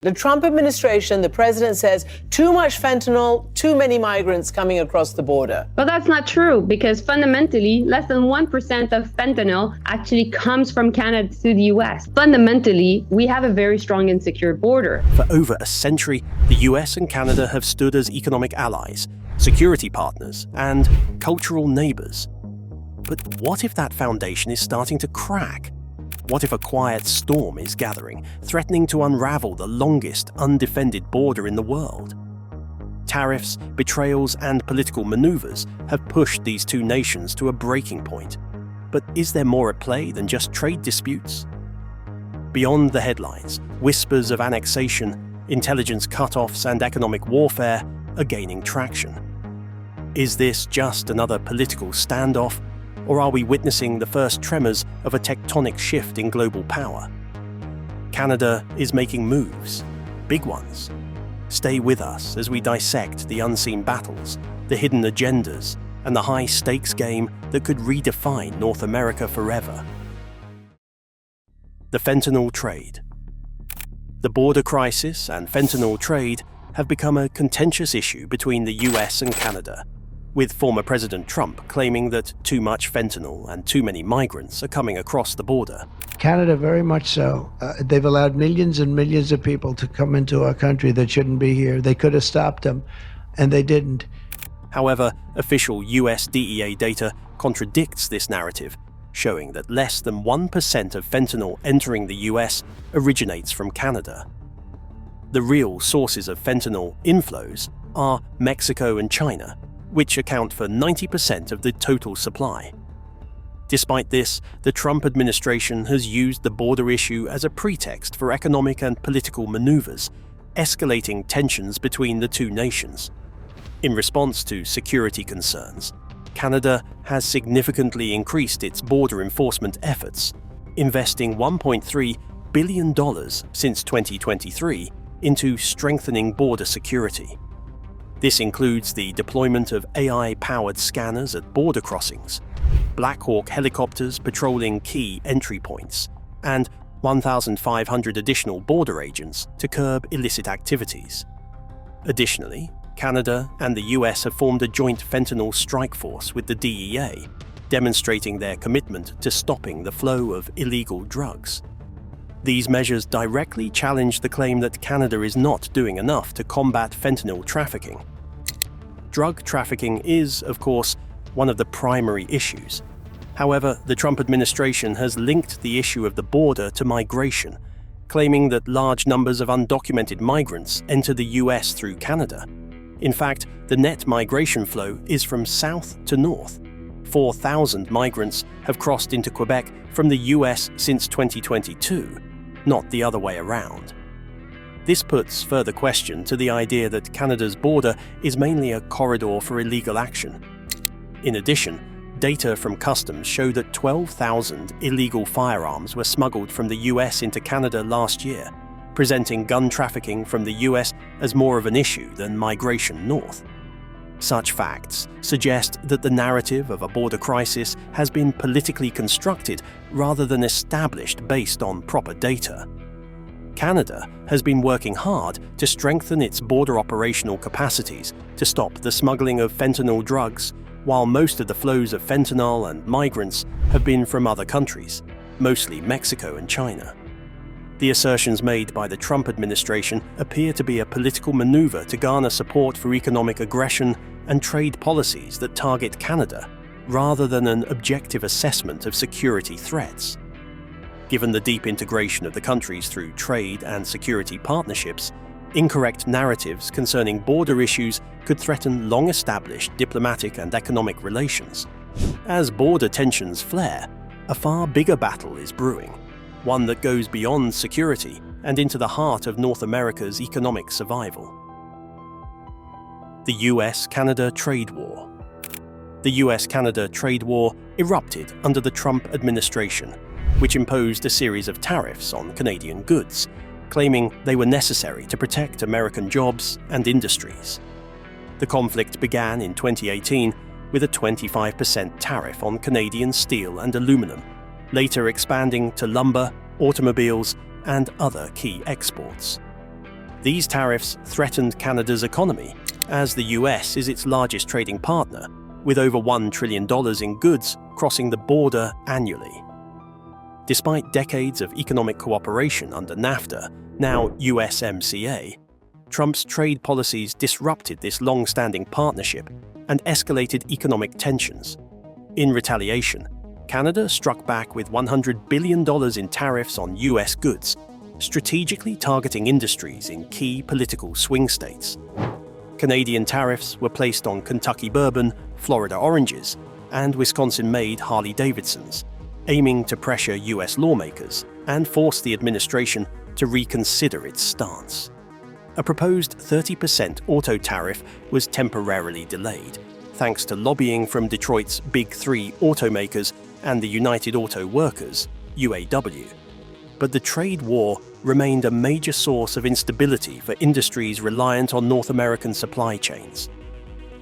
The Trump administration, the president says, too much fentanyl, too many migrants coming across the border. But that's not true, because fundamentally, less than 1% of fentanyl actually comes from Canada to the US. Fundamentally, we have a very strong and secure border. For over a century, the US and Canada have stood as economic allies, security partners, and cultural neighbors. But what if that foundation is starting to crack? What if a quiet storm is gathering, threatening to unravel the longest undefended border in the world? Tariffs, betrayals, and political maneuvers have pushed these two nations to a breaking point. But is there more at play than just trade disputes? Beyond the headlines, whispers of annexation, intelligence cutoffs, and economic warfare are gaining traction. Is this just another political standoff? Or are we witnessing the first tremors of a tectonic shift in global power? Canada is making moves, big ones. Stay with us as we dissect the unseen battles, the hidden agendas, and the high-stakes game that could redefine North America forever. The fentanyl trade. The border crisis and fentanyl trade have become a contentious issue between the US and Canada, with former President Trump claiming that too much fentanyl and too many migrants are coming across the border. Canada, very much so. They've allowed millions and millions of people to come into our country that shouldn't be here. They could have stopped them, and they didn't. However, official US DEA data contradicts this narrative, showing that less than 1% of fentanyl entering the US originates from Canada. The real sources of fentanyl inflows are Mexico and China, which account for 90% of the total supply. Despite this, the Trump administration has used the border issue as a pretext for economic and political maneuvers, escalating tensions between the two nations. In response to security concerns, Canada has significantly increased its border enforcement efforts, investing $1.3 billion since 2023 into strengthening border security. This includes the deployment of AI-powered scanners at border crossings, Black Hawk helicopters patrolling key entry points, and 1,500 additional border agents to curb illicit activities. Additionally, Canada and the US have formed a joint fentanyl strike force with the DEA, demonstrating their commitment to stopping the flow of illegal drugs. These measures directly challenge the claim that Canada is not doing enough to combat fentanyl trafficking. Drug trafficking is, of course, one of the primary issues. However, the Trump administration has linked the issue of the border to migration, claiming that large numbers of undocumented migrants enter the US through Canada. In fact, the net migration flow is from south to north. 4,000 migrants have crossed into Quebec from the US since 2022, not the other way around. This puts further question to the idea that Canada's border is mainly a corridor for illegal action. In addition, data from customs show that 12,000 illegal firearms were smuggled from the US into Canada last year, presenting gun trafficking from the US as more of an issue than migration north. Such facts suggest that the narrative of a border crisis has been politically constructed rather than established based on proper data. Canada has been working hard to strengthen its border operational capacities to stop the smuggling of fentanyl drugs, while most of the flows of fentanyl and migrants have been from other countries, mostly Mexico and China. The assertions made by the Trump administration appear to be a political maneuver to garner support for economic aggression and trade policies that target Canada, rather than an objective assessment of security threats. Given the deep integration of the countries through trade and security partnerships, incorrect narratives concerning border issues could threaten long-established diplomatic and economic relations. As border tensions flare, a far bigger battle is brewing, one that goes beyond security and into the heart of North America's economic survival. The US-Canada trade war. The US-Canada trade war erupted under the Trump administration, which imposed a series of tariffs on Canadian goods, claiming they were necessary to protect American jobs and industries. The conflict began in 2018 with a 25% tariff on Canadian steel and aluminum, later expanding to lumber, automobiles, and other key exports. These tariffs threatened Canada's economy, as the US is its largest trading partner, with over $1 trillion in goods crossing the border annually. Despite decades of economic cooperation under NAFTA, now USMCA, Trump's trade policies disrupted this long-standing partnership and escalated economic tensions. In retaliation, Canada struck back with $100 billion in tariffs on US goods, strategically targeting industries in key political swing states. Canadian tariffs were placed on Kentucky bourbon, Florida oranges, and Wisconsin-made Harley-Davidsons, aiming to pressure US lawmakers and force the administration to reconsider its stance. A proposed 30% auto tariff was temporarily delayed, thanks to lobbying from Detroit's Big Three automakers and the United Auto Workers, UAW. But the trade war remained a major source of instability for industries reliant on North American supply chains.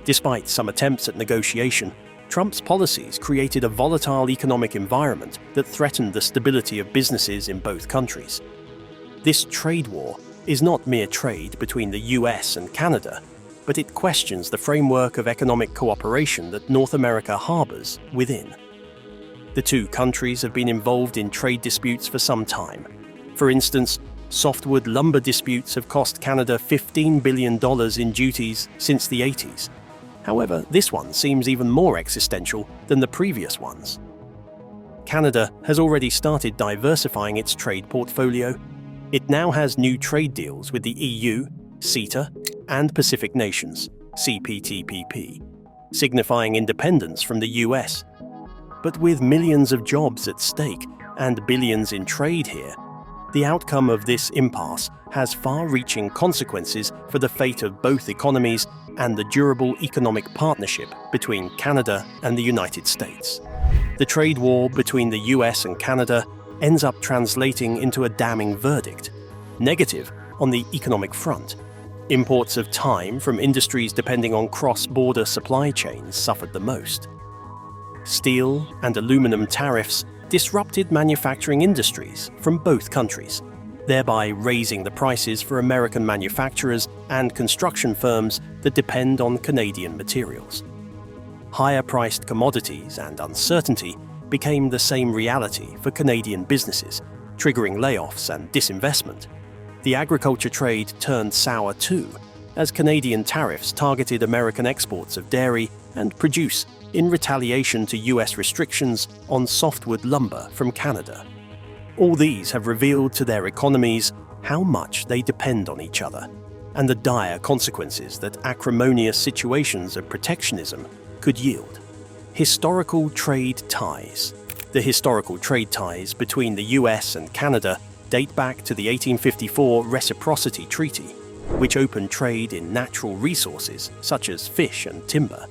Despite some attempts at negotiation, Trump's policies created a volatile economic environment that threatened the stability of businesses in both countries. This trade war is not mere trade between the US and Canada, but it questions the framework of economic cooperation that North America harbors within. The two countries have been involved in trade disputes for some time. For instance, softwood lumber disputes have cost Canada $15 billion in duties since the 80s. However, this one seems even more existential than the previous ones. Canada has already started diversifying its trade portfolio. It now has new trade deals with the EU, CETA, and Pacific Nations, CPTPP, signifying independence from the US. But with millions of jobs at stake and billions in trade here, the outcome of this impasse has far-reaching consequences for the fate of both economies and the durable economic partnership between Canada and the United States. The trade war between the US and Canada ends up translating into a damning verdict. Negative on the economic front. Imports of time from industries depending on cross-border supply chains suffered the most. Steel and aluminum tariffs disrupted manufacturing industries from both countries, thereby raising the prices for American manufacturers and construction firms that depend on Canadian materials. Higher-priced commodities and uncertainty became the same reality for Canadian businesses, triggering layoffs and disinvestment. The agriculture trade turned sour too, as Canadian tariffs targeted American exports of dairy and produce in retaliation to US restrictions on softwood lumber from Canada. All these have revealed to their economies how much they depend on each other, and the dire consequences that acrimonious situations of protectionism could yield. Historical trade ties. The historical trade ties between the US and Canada date back to the 1854 Reciprocity Treaty, which opened trade in natural resources such as fish and timber.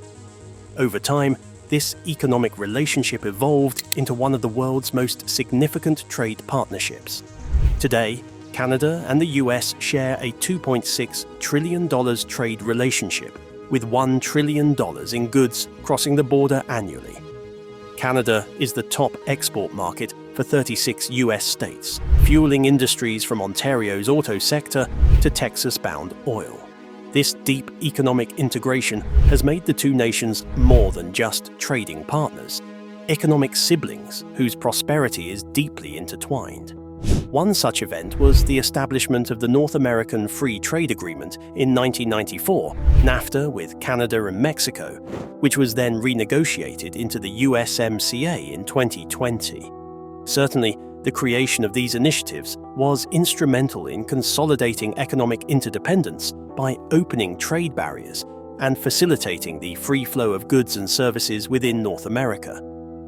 Over time, this economic relationship evolved into one of the world's most significant trade partnerships. Today, Canada and the US share a $2.6 trillion trade relationship, with $1 trillion in goods crossing the border annually. Canada is the top export market for 36 US states, fueling industries from Ontario's auto sector to Texas-bound oil. This deep economic integration has made the two nations more than just trading partners, economic siblings whose prosperity is deeply intertwined. One such event was the establishment of the North American Free Trade Agreement in 1994, NAFTA with Canada and Mexico, which was then renegotiated into the USMCA in 2020. Certainly, the creation of these initiatives was instrumental in consolidating economic interdependence by opening trade barriers and facilitating the free flow of goods and services within North America.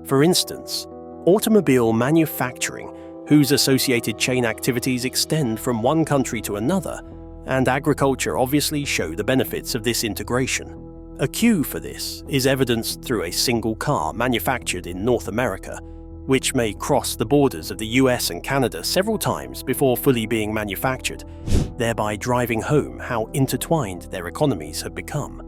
For instance, automobile manufacturing, whose associated chain activities extend from one country to another, and agriculture obviously show the benefits of this integration. A cue for this is evidenced through a single car manufactured in North America, which may cross the borders of the US and Canada several times before fully being manufactured, thereby driving home how intertwined their economies have become.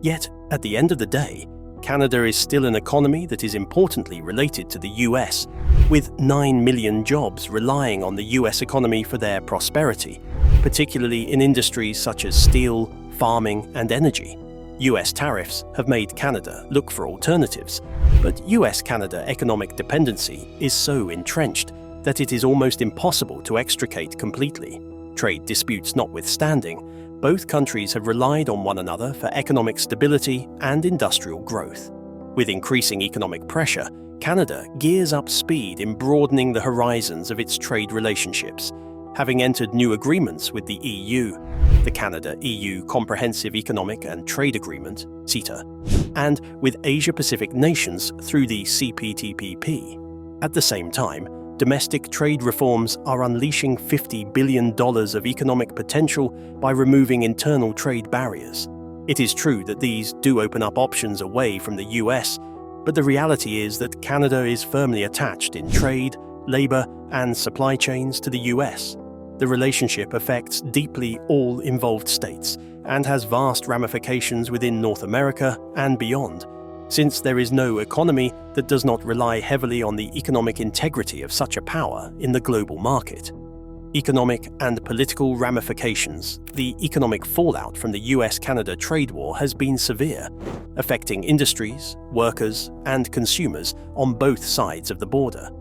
Yet, at the end of the day, Canada is still an economy that is importantly related to the US, with 9 million jobs relying on the US economy for their prosperity, particularly in industries such as steel, farming, and energy. US tariffs have made Canada look for alternatives, but US-Canada economic dependency is so entrenched that it is almost impossible to extricate completely. Trade disputes notwithstanding, both countries have relied on one another for economic stability and industrial growth. With increasing economic pressure, Canada gears up speed in broadening the horizons of its trade relationships, having entered new agreements with the EU, the Canada-EU Comprehensive Economic and Trade Agreement, CETA, and with Asia-Pacific nations through the CPTPP. At the same time, domestic trade reforms are unleashing $50 billion of economic potential by removing internal trade barriers. It is true that these do open up options away from the US, but the reality is that Canada is firmly attached in trade, labor, and supply chains to the US. The relationship affects deeply all involved states and has vast ramifications within North America and beyond, since there is no economy that does not rely heavily on the economic integrity of such a power in the global market. Economic and political ramifications. The economic fallout from the US-Canada trade war has been severe, affecting industries, workers, and consumers on both sides of the border.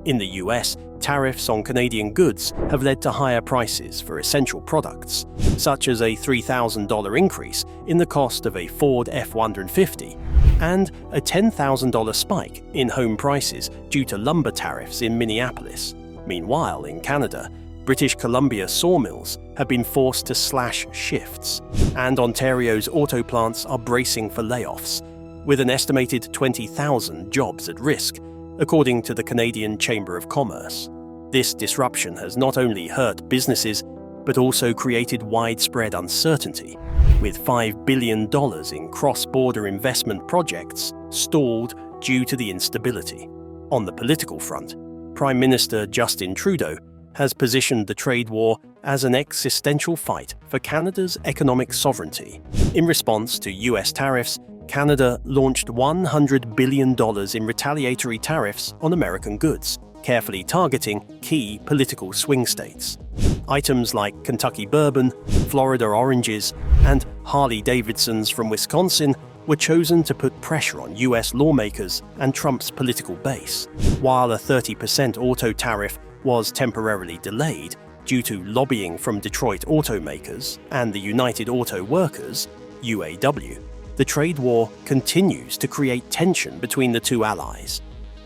In the US, tariffs on Canadian goods have led to higher prices for essential products, such as a $3,000 increase in the cost of a Ford F-150 and a $10,000 spike in home prices due to lumber tariffs in Minneapolis. Meanwhile, in Canada, British Columbia sawmills have been forced to slash shifts, and Ontario's auto plants are bracing for layoffs, with an estimated 20,000 jobs at risk, according to the Canadian Chamber of Commerce. This disruption has not only hurt businesses, but also created widespread uncertainty, with $5 billion in cross-border investment projects stalled due to the instability. On the political front, Prime Minister Justin Trudeau has positioned the trade war as an existential fight for Canada's economic sovereignty. In response to US tariffs, Canada launched $100 billion in retaliatory tariffs on American goods, carefully targeting key political swing states. Items like Kentucky bourbon, Florida oranges, and Harley-Davidsons from Wisconsin were chosen to put pressure on US lawmakers and Trump's political base, while a 30% auto tariff was temporarily delayed due to lobbying from Detroit automakers and the United Auto Workers, UAW. The trade war continues to create tension between the two allies.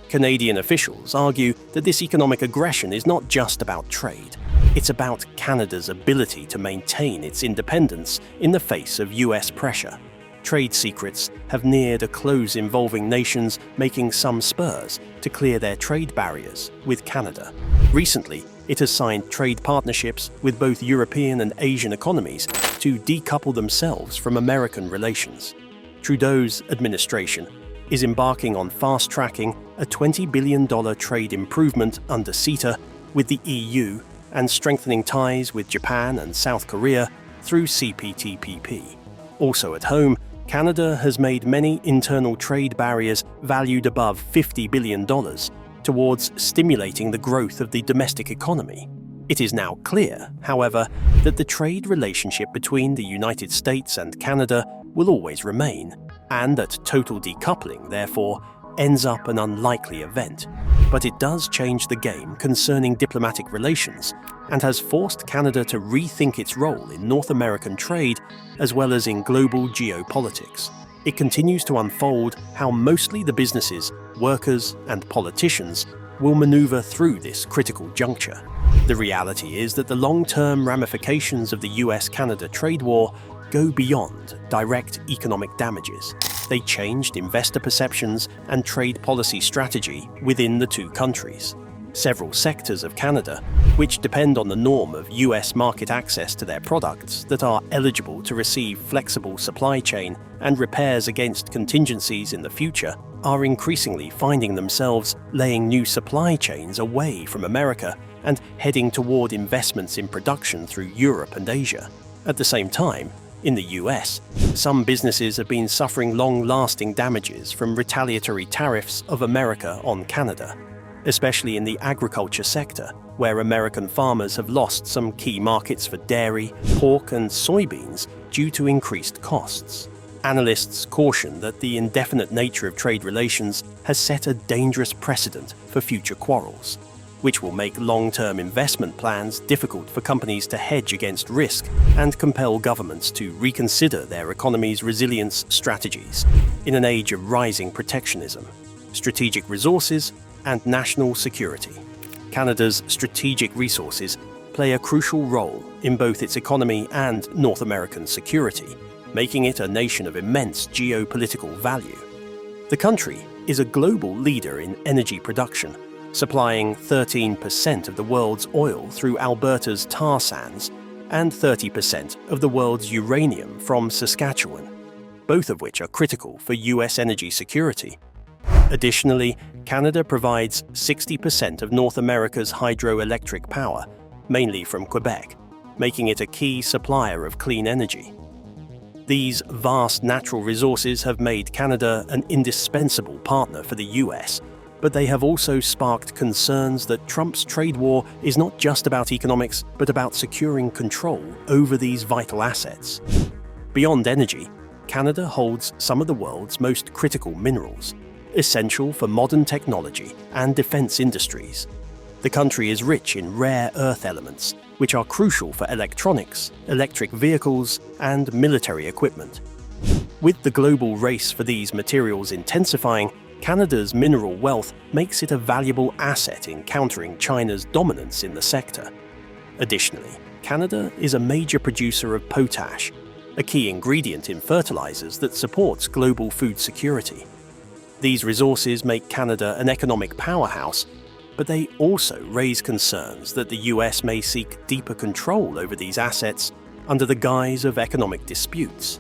Canadian officials argue that this economic aggression is not just about trade. It's about Canada's ability to maintain its independence in the face of US pressure. Trade secrets have neared a close involving nations making some spurs to clear their trade barriers with Canada. Recently, it has signed trade partnerships with both European and Asian economies to decouple themselves from American relations. Trudeau's administration is embarking on fast-tracking a $20 billion trade improvement under CETA with the EU and strengthening ties with Japan and South Korea through CPTPP. Also at home, Canada has made many internal trade barriers valued above $50 billion towards stimulating the growth of the domestic economy. It is now clear, however, that the trade relationship between the United States and Canada will always remain, and that total decoupling, therefore, ends up an unlikely event. But it does change the game concerning diplomatic relations and has forced Canada to rethink its role in North American trade as well as in global geopolitics. It continues to unfold how mostly the businesses, workers, and politicians will maneuver through this critical juncture. The reality is that the long-term ramifications of the US-Canada trade war go beyond direct economic damages. They changed investor perceptions and trade policy strategy within the two countries. Several sectors of Canada, which depend on the norm of US market access to their products that are eligible to receive flexible supply chain and repairs against contingencies in the future, are increasingly finding themselves laying new supply chains away from America and heading toward investments in production through Europe and Asia. At the same time, In the US, some businesses have been suffering long-lasting damages from retaliatory tariffs of America on Canada, especially in the agriculture sector, where American farmers have lost some key markets for dairy, pork, and soybeans due to increased costs. Analysts caution that the indefinite nature of trade relations has set a dangerous precedent for future quarrels, which will make long-term investment plans difficult for companies to hedge against risk and compel governments to reconsider their economy's resilience strategies in an age of rising protectionism, strategic resources, and national security. Canada's strategic resources play a crucial role in both its economy and North American security, making it a nation of immense geopolitical value. The country is a global leader in energy production, supplying 13% of the world's oil through Alberta's tar sands and 30% of the world's uranium from Saskatchewan, both of which are critical for US energy security. Additionally, Canada provides 60% of North America's hydroelectric power, mainly from Quebec, making it a key supplier of clean energy. These vast natural resources have made Canada an indispensable partner for the US, but they have also sparked concerns that Trump's trade war is not just about economics, but about securing control over these vital assets. Beyond energy, Canada holds some of the world's most critical minerals, essential for modern technology and defense industries. The country is rich in rare earth elements, which are crucial for electronics, electric vehicles, and military equipment. With the global race for these materials intensifying, Canada's mineral wealth makes it a valuable asset in countering China's dominance in the sector. Additionally, Canada is a major producer of potash, a key ingredient in fertilizers that supports global food security. These resources make Canada an economic powerhouse, but they also raise concerns that the US may seek deeper control over these assets under the guise of economic disputes.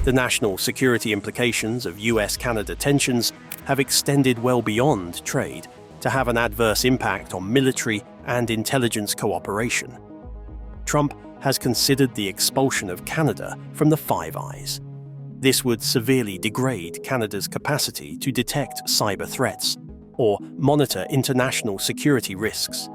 The national security implications of US-Canada tensions have extended well beyond trade to have an adverse impact on military and intelligence cooperation. Trump has considered the expulsion of Canada from the Five Eyes. This would severely degrade Canada's capacity to detect cyber threats or monitor international security risks.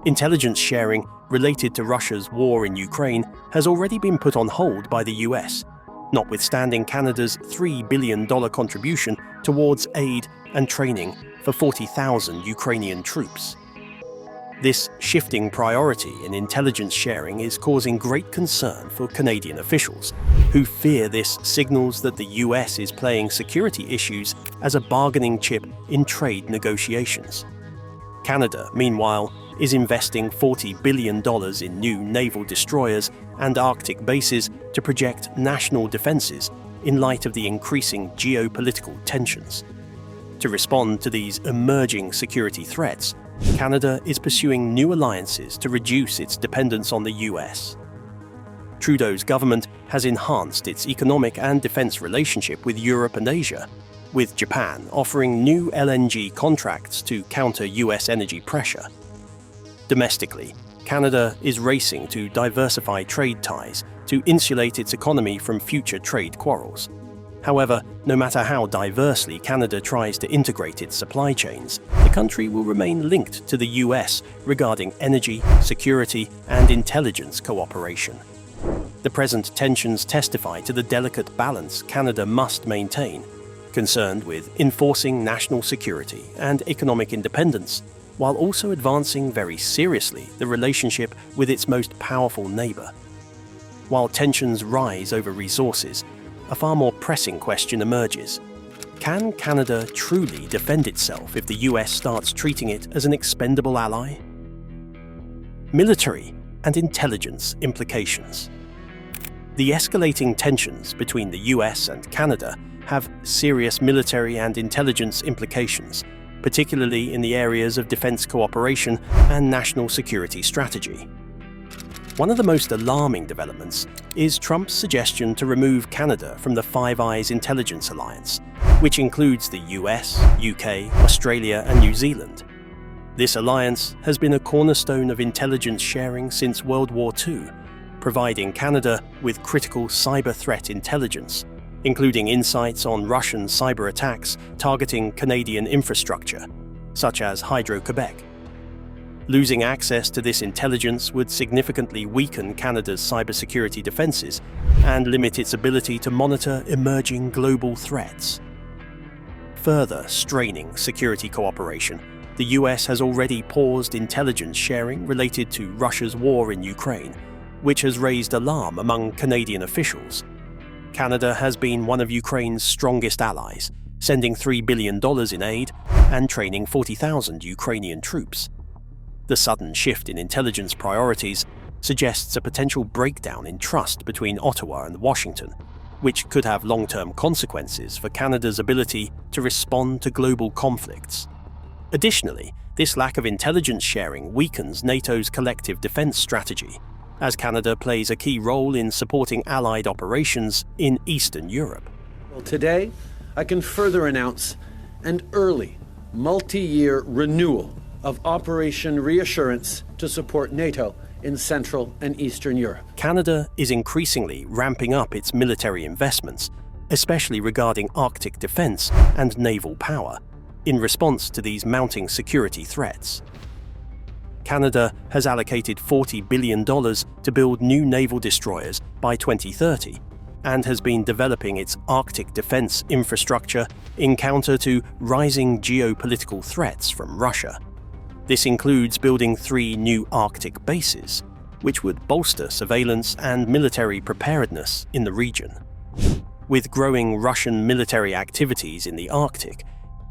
Intelligence sharing related to Russia's war in Ukraine has already been put on hold by the US, notwithstanding Canada's $3 billion contribution towards aid and training for 40,000 Ukrainian troops. This shifting priority in intelligence sharing is causing great concern for Canadian officials, who fear this signals that the US is playing security issues as a bargaining chip in trade negotiations. Canada, meanwhile, is investing $40 billion in new naval destroyers and Arctic bases to project national defenses in light of the increasing geopolitical tensions. To respond to these emerging security threats, Canada is pursuing new alliances to reduce its dependence on the US. Trudeau's government has enhanced its economic and defense relationship with Europe and Asia, with Japan offering new LNG contracts to counter US energy pressure. Domestically, Canada is racing to diversify trade ties to insulate its economy from future trade quarrels. However, no matter how diversely Canada tries to integrate its supply chains, the country will remain linked to the US regarding energy, security, and intelligence cooperation. The present tensions testify to the delicate balance Canada must maintain, concerned with enforcing national security and economic independence, while also advancing very seriously the relationship with its most powerful neighbor. While tensions rise over resources, a far more pressing question emerges. Can Canada truly defend itself if the US starts treating it as an expendable ally? Military and intelligence implications. The escalating tensions between the US and Canada have serious military and intelligence implications, particularly in the areas of defense cooperation and national security strategy. One of the most alarming developments is Trump's suggestion to remove Canada from the Five Eyes intelligence alliance, which includes the US, UK, Australia, and New Zealand. This alliance has been a cornerstone of intelligence sharing since World War II, providing Canada with critical cyber threat intelligence, including insights on Russian cyber attacks targeting Canadian infrastructure, such as Hydro-Quebec. Losing access to this intelligence would significantly weaken Canada's cybersecurity defenses and limit its ability to monitor emerging global threats. Further straining security cooperation, the US has already paused intelligence sharing related to Russia's war in Ukraine, which has raised alarm among Canadian officials. Canada has been one of Ukraine's strongest allies, sending $3 billion in aid and training 40,000 Ukrainian troops. The sudden shift in intelligence priorities suggests a potential breakdown in trust between Ottawa and Washington, which could have long-term consequences for Canada's ability to respond to global conflicts. Additionally, this lack of intelligence sharing weakens NATO's collective defense strategy, as Canada plays a key role in supporting allied operations in Eastern Europe. Well, today, I can further announce an early, multi-year renewal of Operation Reassurance to support NATO in Central and Eastern Europe. Canada is increasingly ramping up its military investments, especially regarding Arctic defense and naval power, in response to these mounting security threats. Canada has allocated $40 billion to build new naval destroyers by 2030 and has been developing its Arctic defense infrastructure in counter to rising geopolitical threats from Russia. This includes building 3 new Arctic bases, which would bolster surveillance and military preparedness in the region. With growing Russian military activities in the Arctic,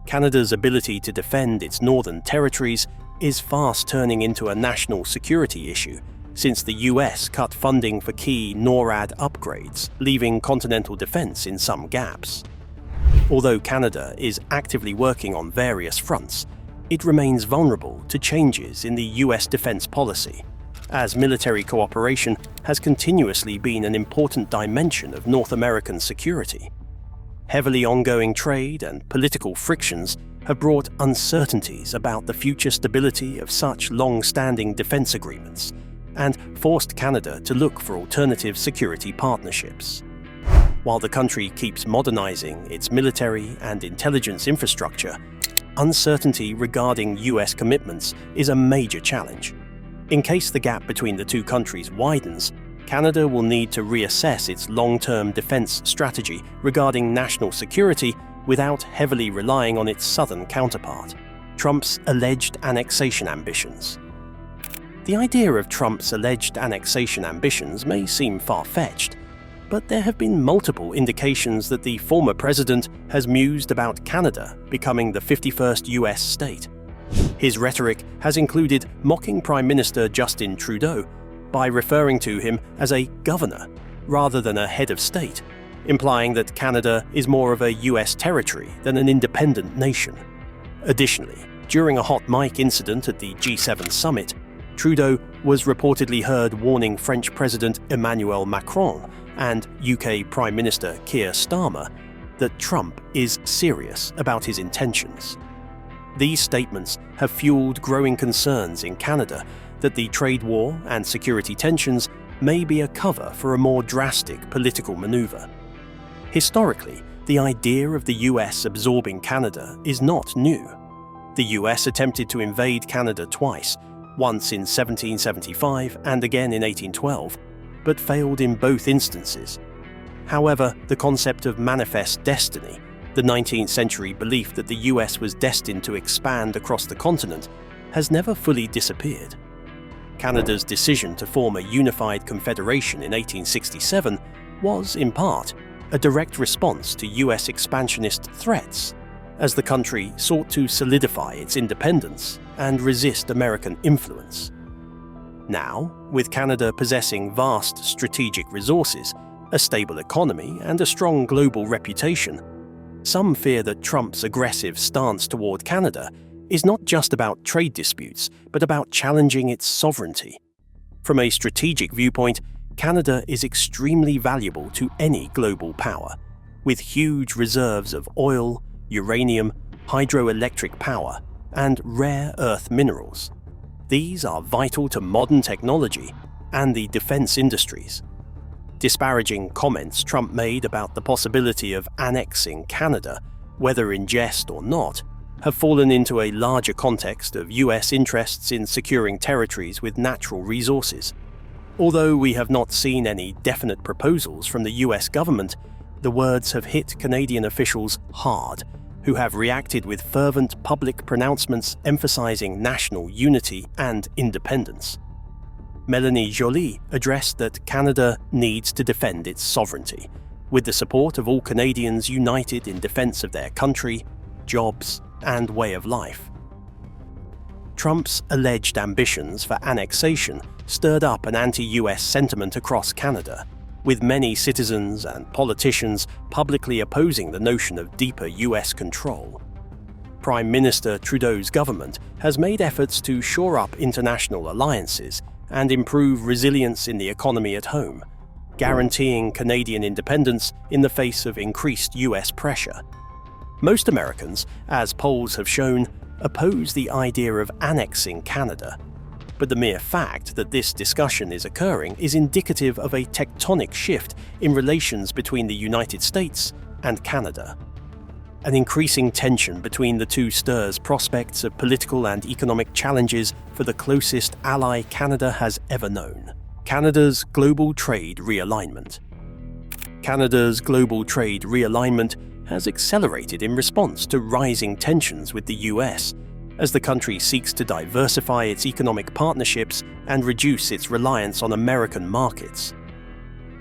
Canada's ability to defend its northern territories is fast turning into a national security issue, since the US cut funding for key NORAD upgrades, leaving continental defense in some gaps. Although Canada is actively working on various fronts, it remains vulnerable to changes in the US defense policy, as military cooperation has continuously been an important dimension of North American security. Heavily ongoing trade and political frictions have brought uncertainties about the future stability of such long-standing defense agreements and forced Canada to look for alternative security partnerships. While the country keeps modernizing its military and intelligence infrastructure, uncertainty regarding US commitments is a major challenge. In case the gap between the two countries widens, Canada will need to reassess its long-term defense strategy regarding national security without heavily relying on its southern counterpart, Trump's alleged annexation ambitions. The idea of Trump's alleged annexation ambitions may seem far-fetched, but there have been multiple indications that the former president has mused about Canada becoming the 51st US state. His rhetoric has included mocking Prime Minister Justin Trudeau by referring to him as a governor rather than a head of state, implying that Canada is more of a US territory than an independent nation. Additionally, during a hot mic incident at the G7 summit, Trudeau was reportedly heard warning French President Emmanuel Macron and UK Prime Minister Keir Starmer that Trump is serious about his intentions. These statements have fueled growing concerns in Canada that the trade war and security tensions may be a cover for a more drastic political maneuver. Historically, the idea of the US absorbing Canada is not new. The US attempted to invade Canada twice, once in 1775 and again in 1812, but failed in both instances. However, the concept of manifest destiny, the 19th century belief that the US was destined to expand across the continent, has never fully disappeared. Canada's decision to form a unified confederation in 1867 was, in part, a direct response to US expansionist threats, as the country sought to solidify its independence and resist American influence. Now, with Canada possessing vast strategic resources, a stable economy, and a strong global reputation, some fear that Trump's aggressive stance toward Canada is not just about trade disputes, but about challenging its sovereignty. From a strategic viewpoint, Canada is extremely valuable to any global power, with huge reserves of oil, uranium, hydroelectric power, and rare earth minerals. These are vital to modern technology and the defense industries. Disparaging comments Trump made about the possibility of annexing Canada, whether in jest or not, have fallen into a larger context of US interests in securing territories with natural resources. Although we have not seen any definite proposals from the US government, the words have hit Canadian officials hard, who have reacted with fervent public pronouncements emphasizing national unity and independence. Mélanie Joly addressed that Canada needs to defend its sovereignty, with the support of all Canadians united in defense of their country, jobs, and way of life. Trump's alleged ambitions for annexation stirred up an anti-US sentiment across Canada, with many citizens and politicians publicly opposing the notion of deeper US control. Prime Minister Trudeau's government has made efforts to shore up international alliances and improve resilience in the economy at home, guaranteeing Canadian independence in the face of increased US pressure. Most Americans, as polls have shown, oppose the idea of annexing Canada, but the mere fact that this discussion is occurring is indicative of a tectonic shift in relations between the United States and Canada. An increasing tension between the two stirs prospects of political and economic challenges for the closest ally Canada has ever known: Canada's global trade realignment. Canada's global trade realignment has accelerated in response to rising tensions with the US, as the country seeks to diversify its economic partnerships and reduce its reliance on American markets.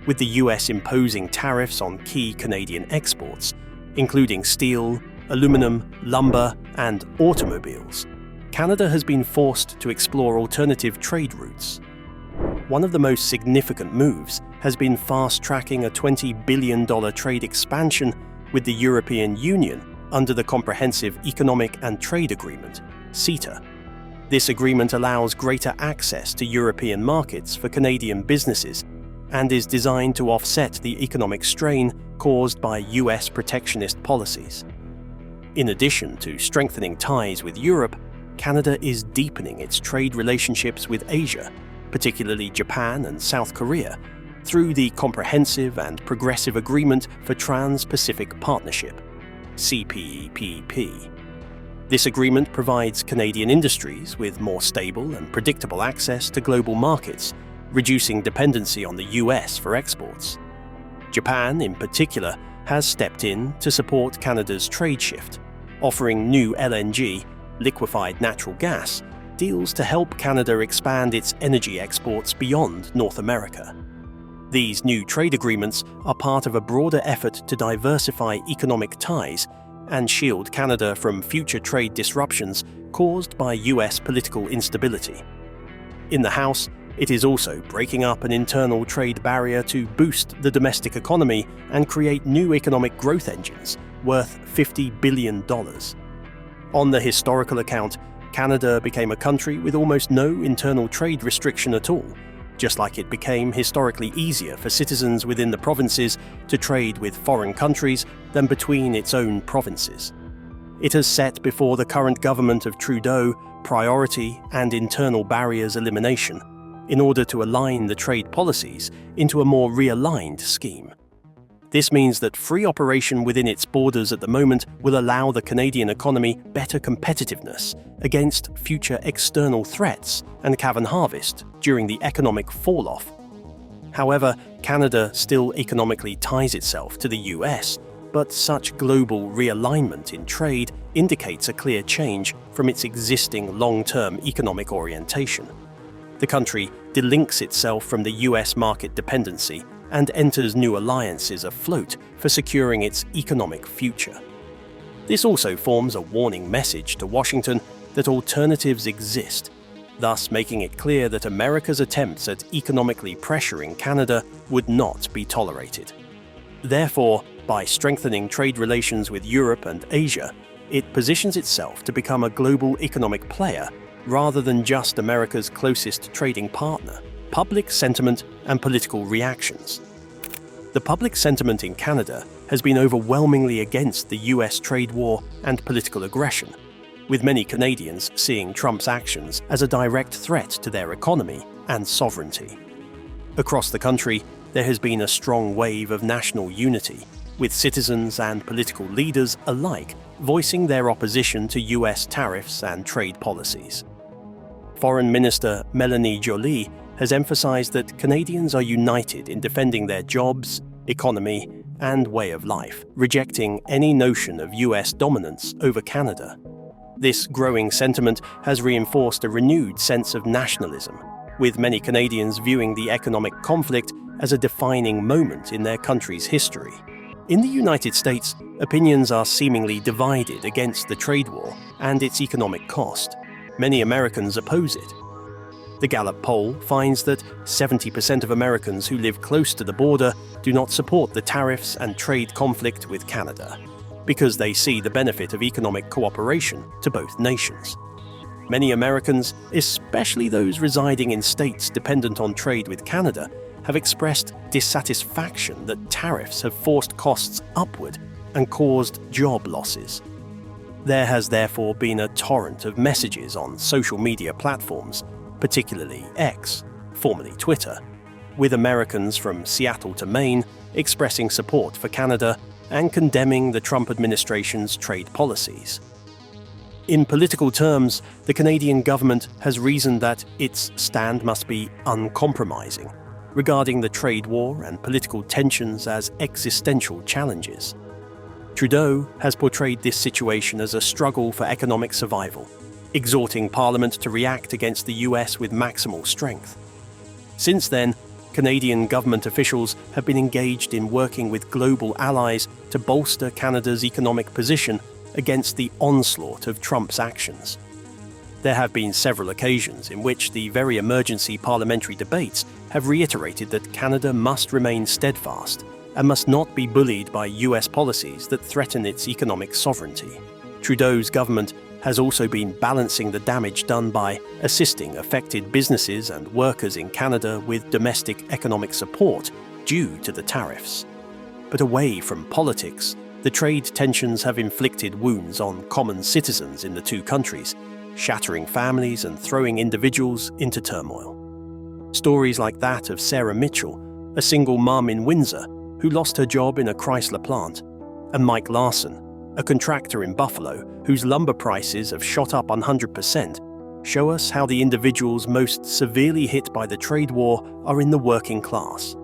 With the US imposing tariffs on key Canadian exports, including steel, aluminum, lumber, and automobiles, Canada has been forced to explore alternative trade routes. One of the most significant moves has been fast-tracking a $20 billion trade expansion with the European Union under the Comprehensive Economic and Trade Agreement, CETA. This agreement allows greater access to European markets for Canadian businesses and is designed to offset the economic strain caused by US protectionist policies. In addition to strengthening ties with Europe, Canada is deepening its trade relationships with Asia, particularly Japan and South Korea, through the Comprehensive and Progressive Agreement for Trans-Pacific Partnership, CPEPP. This agreement provides Canadian industries with more stable and predictable access to global markets, reducing dependency on the US for exports. Japan, in particular, has stepped in to support Canada's trade shift, offering new LNG, liquefied natural gas, deals to help Canada expand its energy exports beyond North America. These new trade agreements are part of a broader effort to diversify economic ties and shield Canada from future trade disruptions caused by US political instability. In the House, it is also breaking up an internal trade barrier to boost the domestic economy and create new economic growth engines worth $50 billion. On the historical account, Canada became a country with almost no internal trade restriction at all, just like it became historically easier for citizens within the provinces to trade with foreign countries than between its own provinces. It has set before the current government of Trudeau priority and internal barriers elimination in order to align the trade policies into a more realigned scheme. This means that free operation within its borders at the moment will allow the Canadian economy better competitiveness against future external threats and calve harvest during the economic fall-off. However, Canada still economically ties itself to the US, but such global realignment in trade indicates a clear change from its existing long-term economic orientation. The country delinks itself from the US market dependency and enters new alliances afloat for securing its economic future. This also forms a warning message to Washington that alternatives exist, thus making it clear that America's attempts at economically pressuring Canada would not be tolerated. Therefore, by strengthening trade relations with Europe and Asia, it positions itself to become a global economic player rather than just America's closest trading partner. Public sentiment and political reactions. The public sentiment in Canada has been overwhelmingly against the US trade war and political aggression, with many Canadians seeing Trump's actions as a direct threat to their economy and sovereignty. Across the country, there has been a strong wave of national unity, with citizens and political leaders alike voicing their opposition to US tariffs and trade policies. Foreign Minister Melanie Joly has emphasized that Canadians are united in defending their jobs, economy, and way of life, rejecting any notion of US dominance over Canada. This growing sentiment has reinforced a renewed sense of nationalism, with many Canadians viewing the economic conflict as a defining moment in their country's history. In the United States, opinions are seemingly divided against the trade war and its economic cost. Many Americans oppose it. The Gallup poll finds that 70% of Americans who live close to the border do not support the tariffs and trade conflict with Canada, because they see the benefit of economic cooperation to both nations. Many Americans, especially those residing in states dependent on trade with Canada, have expressed dissatisfaction that tariffs have forced costs upward and caused job losses. There has therefore been a torrent of messages on social media platforms, particularly X, formerly Twitter, with Americans from Seattle to Maine expressing support for Canada and condemning the Trump administration's trade policies. In political terms, the Canadian government has reasoned that its stand must be uncompromising, regarding the trade war and political tensions as existential challenges. Trudeau has portrayed this situation as a struggle for economic survival, exhorting Parliament to react against the US with maximal strength. Since then, Canadian government officials have been engaged in working with global allies to bolster Canada's economic position against the onslaught of Trump's actions. There have been several occasions in which the very emergency parliamentary debates have reiterated that Canada must remain steadfast and must not be bullied by US policies that threaten its economic sovereignty. Trudeau's government has also been balancing the damage done by assisting affected businesses and workers in Canada with domestic economic support due to the tariffs. But away from politics, the trade tensions have inflicted wounds on common citizens in the two countries, shattering families and throwing individuals into turmoil. Stories like that of Sarah Mitchell, a single mum in Windsor who lost her job in a Chrysler plant, and Mike Larson, a contractor in Buffalo whose lumber prices have shot up 100%, show us how the individuals most severely hit by the trade war are in the working class.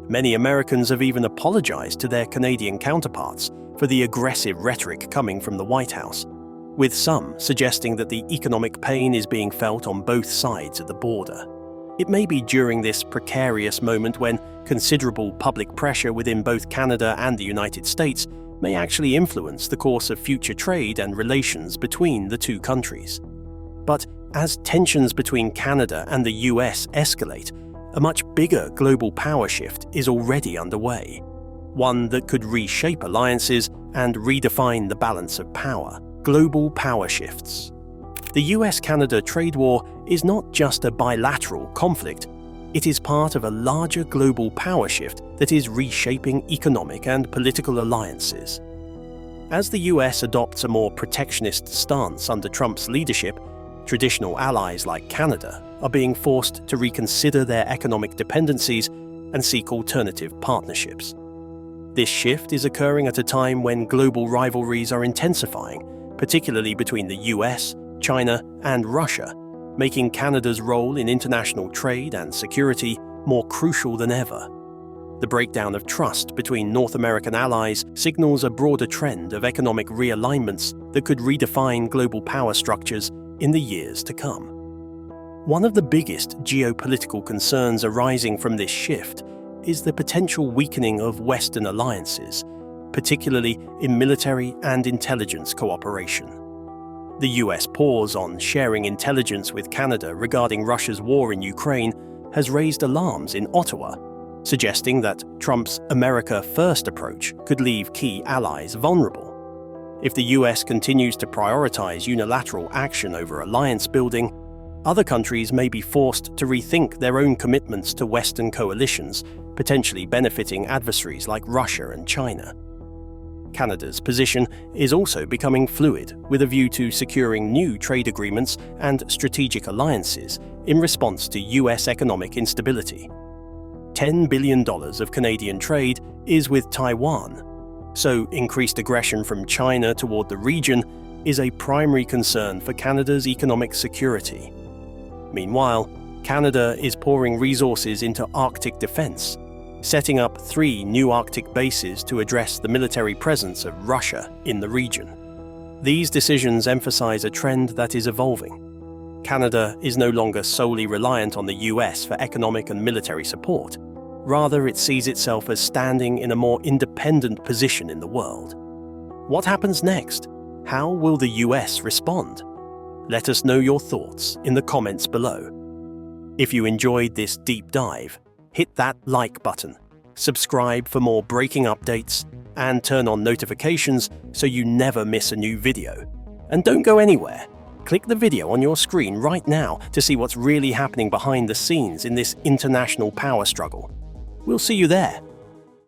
Many Americans have even apologized to their Canadian counterparts for the aggressive rhetoric coming from the White House, with some suggesting that the economic pain is being felt on both sides of the border. It may be during this precarious moment when considerable public pressure within both Canada and the United States may actually influence the course of future trade and relations between the two countries. But as tensions between Canada and the US escalate, a much bigger global power shift is already underway, one that could reshape alliances and redefine the balance of power. Global power shifts. The US-Canada trade war is not just a bilateral conflict, it is part of a larger global power shift that is reshaping economic and political alliances. As the US adopts a more protectionist stance under Trump's leadership, traditional allies like Canada are being forced to reconsider their economic dependencies and seek alternative partnerships. This shift is occurring at a time when global rivalries are intensifying, particularly between the US, China, and Russia, making Canada's role in international trade and security more crucial than ever. The breakdown of trust between North American allies signals a broader trend of economic realignments that could redefine global power structures in the years to come. One of the biggest geopolitical concerns arising from this shift is the potential weakening of Western alliances, particularly in military and intelligence cooperation. The US pause on sharing intelligence with Canada regarding Russia's war in Ukraine has raised alarms in Ottawa, suggesting that Trump's America First approach could leave key allies vulnerable. If the US continues to prioritize unilateral action over alliance building, other countries may be forced to rethink their own commitments to Western coalitions, potentially benefiting adversaries like Russia and China. Canada's position is also becoming fluid, with a view to securing new trade agreements and strategic alliances in response to US economic instability. $10 billion of Canadian trade is with Taiwan, so increased aggression from China toward the region is a primary concern for Canada's economic security. Meanwhile, Canada is pouring resources into Arctic defense, setting up 3 new Arctic bases to address the military presence of Russia in the region. These decisions emphasize a trend that is evolving. Canada is no longer solely reliant on the US for economic and military support. Rather, it sees itself as standing in a more independent position in the world. What happens next? How will the US respond? Let us know your thoughts in the comments below. If you enjoyed this deep dive, hit that like button, subscribe for more breaking updates, and turn on notifications so you never miss a new video. And don't go anywhere. Click the video on your screen right now to see what's really happening behind the scenes in this international power struggle. We'll see you there.